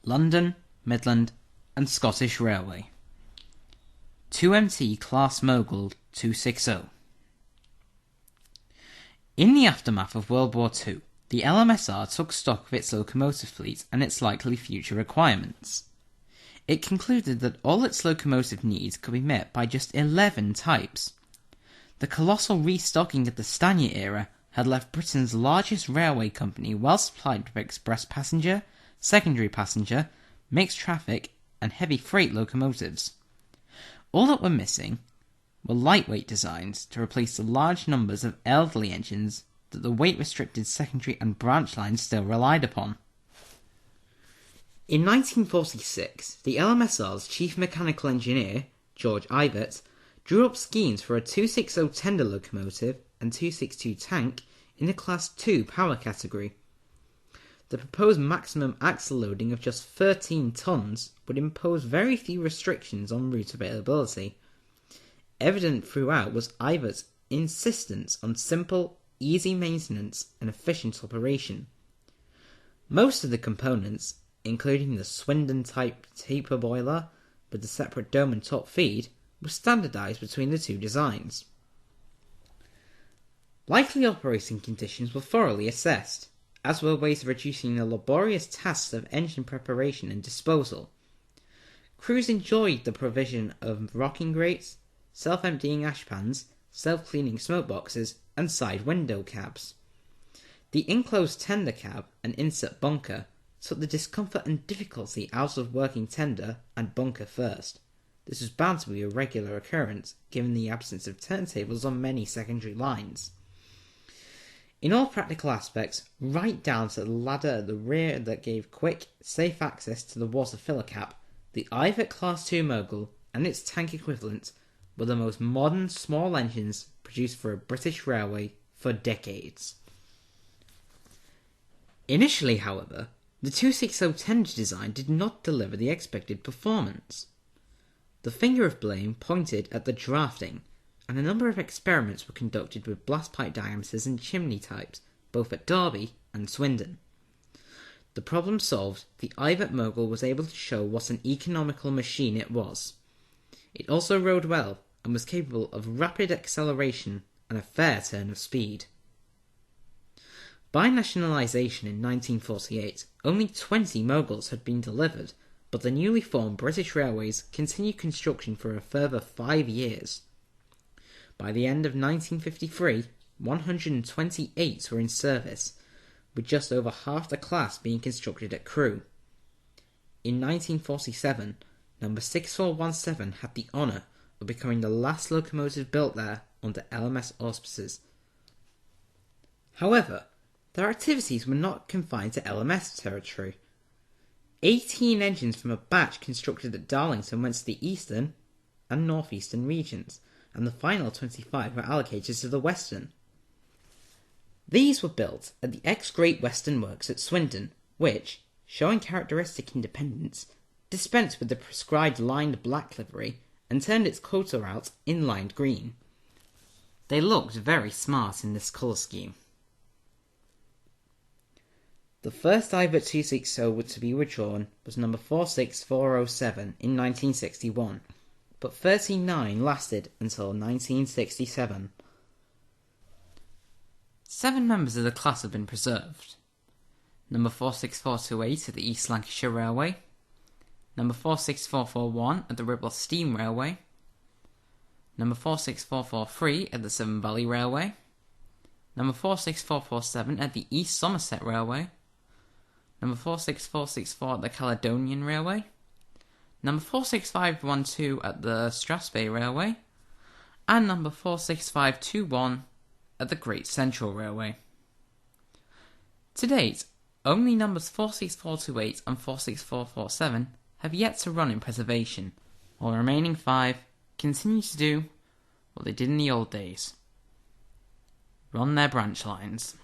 London, Midland and Scottish Railway. 2MT Class Mogul 260. In the aftermath of World War II, the LMSR took stock of its locomotive fleet and its likely future requirements. It concluded that all its locomotive needs could be met by just 11 types. The colossal restocking of the Stanier era had left Britain's largest railway company well supplied with express passenger, secondary passenger, mixed traffic and heavy freight locomotives. All that were missing were lightweight designs to replace the large numbers of elderly engines that the weight-restricted secondary and branch lines still relied upon. In 1946, the LMSR's chief mechanical engineer, George Ivatt, drew up schemes for a 260 tender locomotive and 262 tank in the Class 2 power category. The proposed maximum axle loading of just 13 tons would impose very few restrictions on route availability. Evident throughout was Ivatt's insistence on simple, easy maintenance and efficient operation. Most of the components, including the Swindon-type taper boiler with the separate dome and top feed, were standardised between the two designs. Likely operating conditions were thoroughly assessed, as were ways of reducing the laborious tasks of engine preparation and disposal. Crews enjoyed the provision of rocking grates, self-emptying ashpans, self-cleaning smoke boxes, and side window cabs. The enclosed tender cab and insert bunker took the discomfort and difficulty out of working tender and bunker first. This was bound to be a regular occurrence, given the absence of turntables on many secondary lines. In all practical aspects, right down to the ladder at the rear that gave quick, safe access to the water filler cap, the Ivatt Class 2 Mogul and its tank equivalent were the most modern small engines produced for a British railway for decades. Initially, however, the 260 tender design did not deliver the expected performance. The finger of blame pointed at the drafting, and a number of experiments were conducted with blast pipe diameters and chimney types, both at Derby and Swindon. The problem solved, the Ivatt Mogul was able to show what an economical machine it was. It also rode well, and was capable of rapid acceleration and a fair turn of speed. By nationalisation in 1948, only 20 Moguls had been delivered, but the newly formed British Railways continued construction for a further 5 years. By the end of 1953, 128 were in service, with just over half the class being constructed at Crewe. In 1947, number 6417 had the honour of becoming the last locomotive built there under LMS auspices. However, their activities were not confined to LMS territory. 18 engines from a batch constructed at Darlington went to the eastern and northeastern regions, and the final 25 were allocated to the western. These were built at the ex-Great Western Works at Swindon, which, showing characteristic independence, dispensed with the prescribed lined black livery and turned its coulter out in lined green. They looked very smart in this colour scheme. The first Ivatt 260 to be withdrawn was number 46407 in 1961, but 39 lasted until 1967. 7 members of the class have been preserved. Number 46428 at the East Lancashire Railway, number 46441 at the Ribble Steam Railway, number 46443 at the Severn Valley Railway, number 46447 at the East Somerset Railway, number 46464 at the Caledonian Railway, number 46512 at the Strathspey Railway, and number 46521 at the Great Central Railway. To date, only numbers 46428 and 46447 have yet to run in preservation, while the remaining 5 continue to do what they did in the old days: run their branch lines.